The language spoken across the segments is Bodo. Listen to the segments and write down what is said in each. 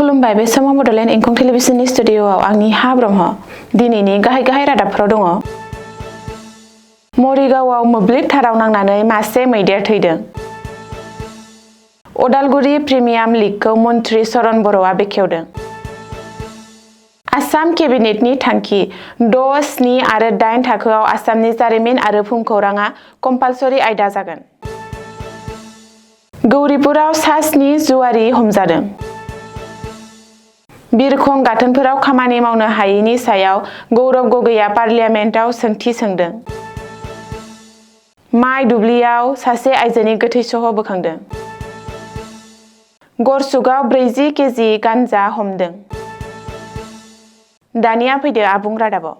खुलुमबाय बे समाव बडलेण्ड इंखं टेलिभिजननि स्टुडिअ'आव आंनि हा ब्रह्म दिनैनि गाहाय रादाबफोराव दङ। मरिगावआव मोब्लिब थाराव नांनानै मासे मैदेर थैदों। अदालगुरि प्रिमियाम लीगखौ मन्थ्रि चरण बर'आ बेखेवदों। आसाम केबिनेटनि थांखि 6, 7 आरो 8 थाखोआव आसामनि जारिमिन आरो भुमखौराङा कम्पालसरि आयदा जागोन। गौरिपुराव सा 7 जुवारि हमजादों। बिरखं गाथोनफोराव खामानि मावनो हायैनि सायाव गौरव गगैआ पार्लियामेन्टआव सोंथि सोंदों। माइ दुब्लियाव सासे आइजोनि गोथै सह' बोखांदों। गरसुकआव 40 केजि गान्जा हमदों। दानिया फैदो आबुं रादाबाव।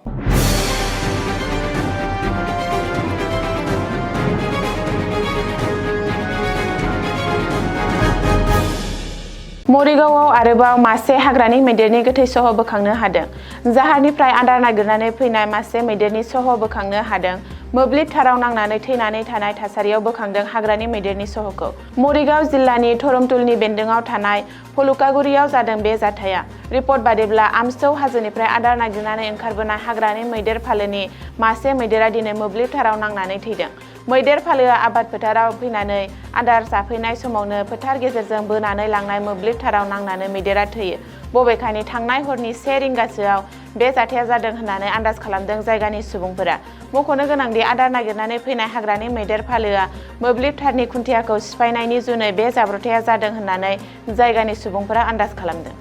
मरिगावआव आरोबाव मासे हाग्रानि मैदेरनि गोथै सह' बोखांनो हादों। जाहारनिफ्राय आदार नागिरनानै फैनाय मासे मैदेरनि सह' बोखांनो हादों। मोब्लिब थाराव नांनानै थैनानै थानाय थासारियाव बोखांदों हाग्रानि मैदेरनि सह'खौ। मरिगाव जिल्लानि धरमतुलनि बेन्दोंआव थानाय फलुकागुरियाव जादों बे जाथाया। रिपर्ट बादिब्ला आमसौ हाजोनिफ्राय आदार नागिरनानै ओंखारबोनाय हाग्रानि मैदेर फालोनि मासे मैदेरा दिनै मोब्लिब थाराव नांनानै थैदों। मैदेर फालोआ आबाद फोथाराव फैनानै आदार जाफैनाय समावनो फोथार गेजेरजों बोनानै लांनाय मोब्लिब थाराव नांनानै मैदेरा थैयो। बबेखानि थांनाय हरनि 1 रिंगासोआव बे जाथाया जादों होननानै आन्दाज खालामदों जायगानि सुबुंफोरा। मख'नो गोनांदि आदार नागिरनानै फैनाय हाग्रानि मैदेर फालोआ मोब्लिब थारनि खुन्थियाखौ सिफायनायनि जुनै बे जाब्रबथाया जादों होननानै जायगानि सुबुंफोरा आन्दाज खालामदों।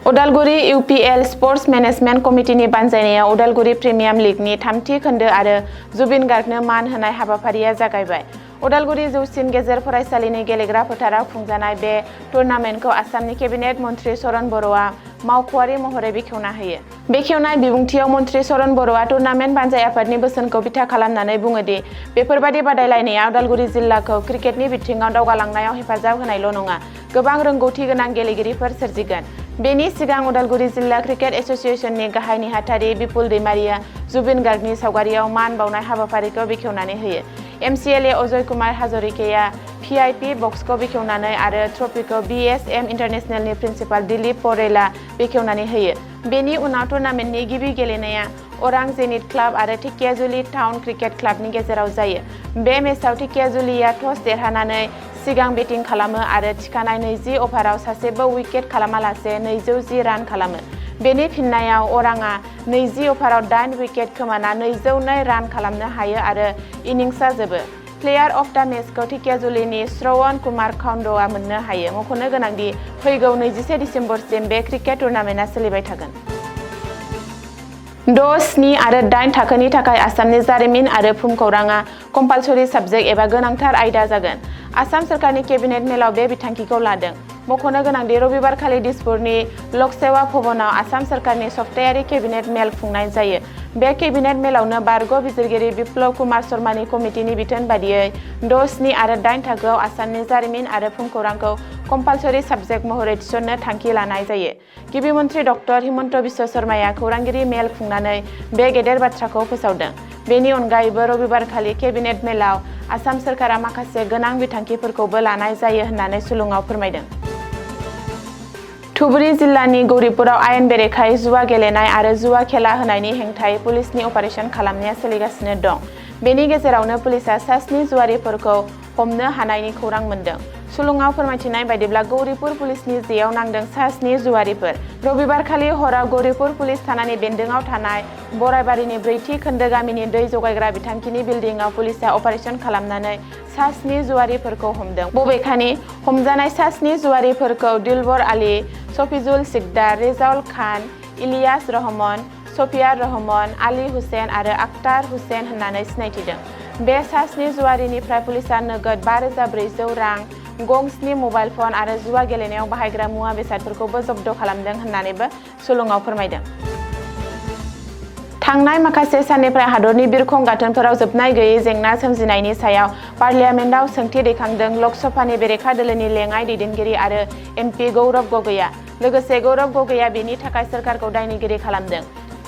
अदालगुरि इउपिएल स्पर्ट्स मेनेजमेन्ट कमिटिनि बानजायनायाव अदालगुरि प्रिमियाम लीगनि 3थि खोन्दो आरो जुबिन गार्गनो मान होनाय हाबाफारिया जागायबाय। अदालगुरि जौसिन गेजेर फरायसालिनि गेलेग्रा फोथाराव खुंजानाय बे टुर्नामेन्टखौ आसामनि केबिनेट मन्थ्रि चरण बर'आ मावख'आरि महरै बेखेवना होयो। बेखेवनाय बिबुंथियाव मन्थ्रि चरण बर'आ टुर्नामेन्ट बानजाय आफादनि बोसोनखौ बिथा खालामनानै बुङोदि बेफोरबादि बादायलायनाया उदालगुरि जिल्लाखौ क्रिकेटनि बिथिङाव दावगालांनायाव हेफाजाब होनायल' नङा, गोबां रोंगौथि गोनां गेलेगिरिफोर सोरजिगोन। बेनि सिगां उदालगुरि जिल्ला क्रिकेट एस'सिएशननि गाहाय नेहाथारि बिपुल दैमारिया जुबिन गार्गनि सावगारियाव मान बावनाय हाबाफारिखौ बेखेवनानै होयो। एमसिएलए अजय कुमार हाजरिकाया भिआइपि बक्सखौ बेखेवनानै आरो ट्रफिखौ बिएसएम इन्टारनेशनेलनि प्रिन्सिपाल दिलीप परेलआ बेखेवनानै होयो। बेनि उनाव टुर्नामेन्टनि गिबि गेलेनाया अरां जेनिथ क्लाब आरो ढेकियाजुलि टाउन क्रिकेट क्लाबनि गेजेराव जायो। बे मेचआव ढेकियाजुलिया टस देरहानानै सिगां बेटिं खालामो आरो थिखानाय 20 अभाराव सासेबो उइकेट खालामालासे 210 रान खालामो। बेनि फिननायाव अरांआ 20 अभाराव 8 उइकेट खोमाना 202 रान खालामनो हायो आरो इनिंसआ जोबो। प्लेयार अफ द मेचखौ ढेकियाजुलिनि श्रवण कुमार खान्डआ मोननो हायो। मख'नो गोनांदि फैगौ 21 दिसेम्बरसिम बे क्रिकेट टुर्नामेन्टआ सोलिबाय थागोन। 6, 7 आरो 8 थाखोनि थाखाय आसामनि जारिमिन आरो भुमखौराङा कम्पालसरि साबजेक्ट एबा गोनांथार आयदा जागोन। आसाम सोरखारनि केबिनेट मेलाव बे बिथांखिखौ लादों। मख'नो गोनांदि रबिबारखालि दिसपुरनि लकसेवा भवनाव आसाम सोरखारनि सप्तायारि केबिनेट मेल खुंनाय जायो। बे केबिनेट मेलावनो बारग' बिजिरगिरि बिप्लब कुमार शर्मानि कमिटिनि बिथोन बादियै 6, 7 आरो 8 थाखोआव आसामनि जारिमिन आरो भुमखौरांखौ कम्पालसरि साबजेक्ट महरै थिसननो थांखि लानाय जायो। गिबि मन्थ्रि डक्टर हिमन्त बिश्व शर्माया खौरांगिरि मेल खुंनानै बे गेदेर बाथ्राखौ फोसावदों। बेनि अनगायैबो रबिबारखालि केबिनेट मेलाव आसाम सोरखारा माखासे गोनां बिथांखिफोरखौबो लानाय जायो होननानै सुलुङाव फोरमायदों। धुबुरी जिल्लानि गौरिपुराव आयेन बेरेखायै जुवा गेलेनाय आरो जुवा खेला होनायनि हेंथायै पुलिसनि अपारेसन खालामनाया सोलिगासिनो दं। बेनि गेजेरावनो पुलिसआ सा 7 जुवारिफोरखौ हमनो हानायनि खौरां मोन्दों। सुलुङाव फोरमायथिनाय बायदिब्ला गौरिपुर पुलिसनि जेआव नांदों सा 7 जुवारिफोर। रबिबारखालि हराव गौरिपुर पुलिस थानानि बेन्दोंआव थानाय बरायबारिनि 4थि खोन्दो गामिनि दै जगायग्रा बिथांखिनि बिल्डिंआव पुलिसआ अपारेसन खालामनानै सा 7 जुवारिफोरखौ हमदों। बबेखानि हमजानाय सा 7 जुवारिफोरखौ दिलबर आली, सफिजुल सिकदार, रेजाउल खान, इलियास रहमान, सफियार रहमान, आली हुसेन आरो आख्तार हुसेन होननानै सिनायथिदों। बे सा 7 जुवारिनिफ्राय पुलिसआ नोगोद 5,400 रां, गं 7 मबाइल फन आरो जुवा गेलेनायाव बाहायग्रा मुवा बेसादफोरखौबो जब्द खालामदों होननानैबो सुलुङाव फोरमायदों। थांनाय माखासे साननिफ्राय हादरनि बिरखं गाथोनफोराव जोबनाय गैयै जेंना सोमजिनायनि सायाव पार्लियामेन्टआव सोंथि दैखांदों लकसभानि बेरेखा दोलोनि लेङाइ दैदेनगिरि आरो एमपि गौरव गगैआ। लोगोसे गौरव गगैआ बेनि थाखाय सोरखारखौ दायनिगिरि खालामदों।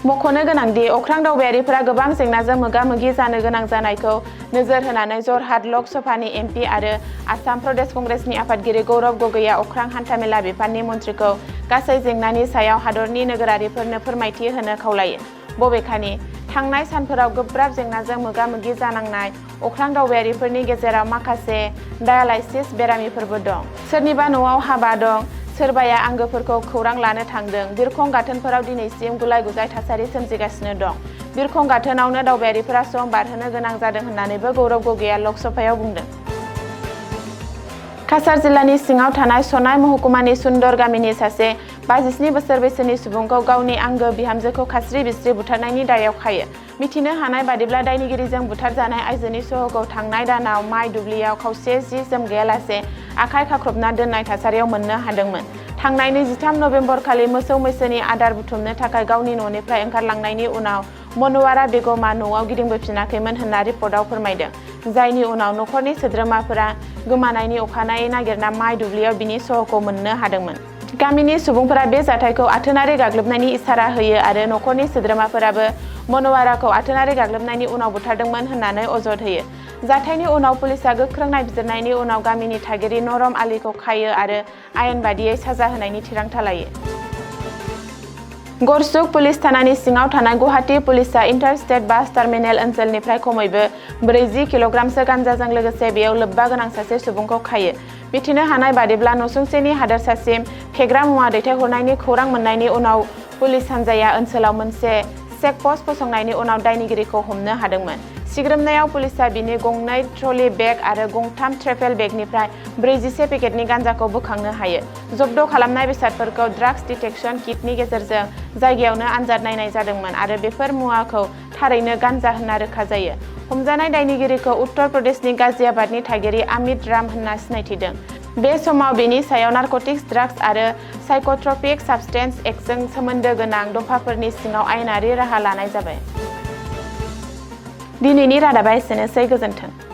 मख'नो गोनांदि अख्रां दावबायारिफोरा गोबां जेंनाजों मोगा-मोगि जानो गोनां जानायखौ नोजोर होनानै जरहाट लक सभानि एमपि आरो आसाम प्रदेश कंग्रेसनि आफादगिरि गौरब गगैआ अख्रां हान्थामेला बिफाननि मन्थ्रिखौ गासै जेंनानि सायाव हादरनि नोगोरारिफोरनो फोरमायथि होनो खावलायो। बबेखानि थांनाय सानफोराव गोब्राब जेंनाजों मोगा-मोगि जानांनाय अख्रां दावबायारिफोरनि गेजेराव माखासे डायालाइसिस बेरामिफोरबो दं। सोरनिबा न'आव हाबा दं, सोरबाया आंगोफोरखौ खौरां लानो थांदों। बिरखं गाथोनफोराव दिनैसिम गुलाय-गुजाय थासारि सोमजिगासिनो दं। बिरखं गाथोनावनो दावबायारिफोरा सम बारहोनो गोनां जादों होननानैबो गौरब गगैआ लकसभायाव बुंदों। काछार जिल्लानि सिङाव थानाय सनाय महकुमानि सुन्दर गामिनि सासे 57 बोसोर बैसोनि सुबुंखौ गावनि आंगो बिहामजोखौ खास्रि-बिस्रि बुथारनायनि दायाव खायो। मिथिनो हानाय बादिब्ला दायनिगिरिजों बुथारजानाय आइजोनि सह'खौ थांनाय दानाव माइ दुब्लियाव खावसे जि-जोम गैयालासे आखाइ खाख्रबना दोननाय थासारियाव मोननो हादोंमोन। थांनाय 23 नबेम्बर खालि मोसौ-मैसोनि आदार बुथुमनो थाखाय गावनि न'निफ्राय ओंखारलांनायनि उनाव मनवारा बेगमआ न'आव गिदिंबोफिनाखैमोन होनना रिपर्टआव फोरमायदों। जायनि उनाव नखरनि सोद्रोमाफोरा गोमानायनि अखानायै नागिरना माइ दुब्लियाव बिनि सह'खौ मोननो हादोंमोन। गामिनि सुबुंफोरा बे जाथायखौ आथोनारि गाग्लोबनायनि इसारा होयो आरो नखरनि सोद्रोमाफोराबो मनवाराखौ आथोनारि गाग्लोबनायनि उनाव बुथारदोंमोन होननानै अजद होयो। जाथायनि उनाव पुलिसआ गोख्रों नायबिजिरनायनि उनाव गामिनि थागिरि नरम आलीखौ खायो आरो आयेन बादियै साजा होनायनि थिरांथा लायो। गरसुक पुलिस थानानि सिङाव थानाय गुवाहाटी पुलिसआ इन्टार-स्टेट बास टार्मिनेल ओनसोलनिफ्राय खमैबो 40 किल'ग्रामसो गान्जाजों लोगोसे बेयाव लोब्बा गोनां सासे सुबुंखौ खायो। मिथिनो हानाय बादिब्ला नसुंसेनि हादोरसासिम फेग्रा मुवा दैथायहरनायनि खौरां मोननायनि उनाव पुलिस हान्जाया ओनसोलाव मोनसे चेकपस्ट फसंनायनि उनाव दायनिगिरिखौ हमनो हादोंमोन। सिग्रोमनायाव पुलिसआ बिनि गंनै ट्रली बेग आरो गंथाम ट्रेभेल बेगनिफ्राय 41 पेकेटनि गान्जाखौ बोखांनो हायो। जब्द खालामनाय बेसादफोरखौ ड्राग्स डिटेक्शन किटनि गेजेरजों जायगायावनो आनजाद नायनाय जादोंमोन आरो बेफोर मुवाखौ थारैनो गान्जा होनना रोखा जायो। हमजानाय दायनिगिरिखौ उत्तर प्रदेशनि गाजियाबादनि थागिरि अमित राम होनना सिनायथिदों। बे समाव बेनि सायाव नारकटिक्स, ड्राग्स आरो साइक'ट्रपिक साबस्टेन्स एक्टजों सोमोन्दो गोनां दफाफोरनि सिङाव आयेनारि राहा लानाय जाबाय। दिनैनि रादाबा एसेनोसै, गोजोन्थों।